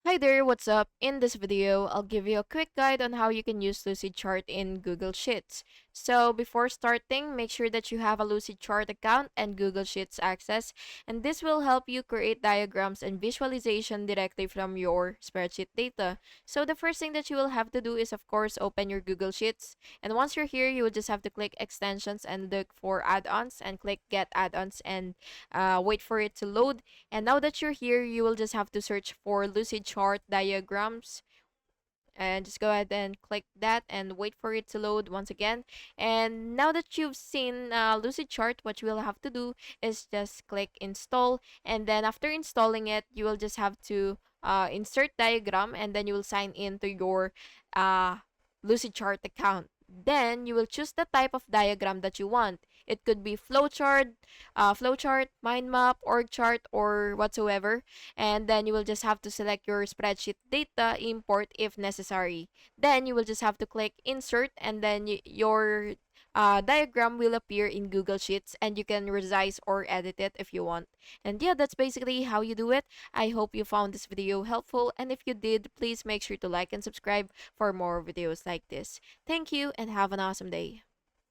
Hi there, what's up? In this video, I'll give you a quick guide on how you can use Lucidchart in Google Sheets. So before starting, make sure that you have a Lucidchart account and Google Sheets access, and this will help you create diagrams and visualization directly from your spreadsheet data. So the first thing that you will have to do is of course open your Google Sheets, and once you're here, you will just have to click extensions and look for add-ons and click get add-ons and wait for it to load. And now that you're here, you will just have to search for Lucid Chart diagrams and just go ahead and click that and wait for it to load once again. And now that you've seen Lucid Chart, what you will have to do is just click install, and then after installing it, you will just have to insert diagram, and then you will sign in to your uh, Lucid Chart account. Then you will choose the type of diagram that you want. It could be flowchart, mind map, org chart, or whatsoever. And then you will just have to select your spreadsheet data import if necessary. Then you will just have to click insert, and then your diagram will appear in Google Sheets, and you can resize or edit it if you want. And yeah, that's basically how you do it. I hope you found this video helpful, and if you did, please make sure to like and subscribe for more videos like this. Thank you and have an awesome day.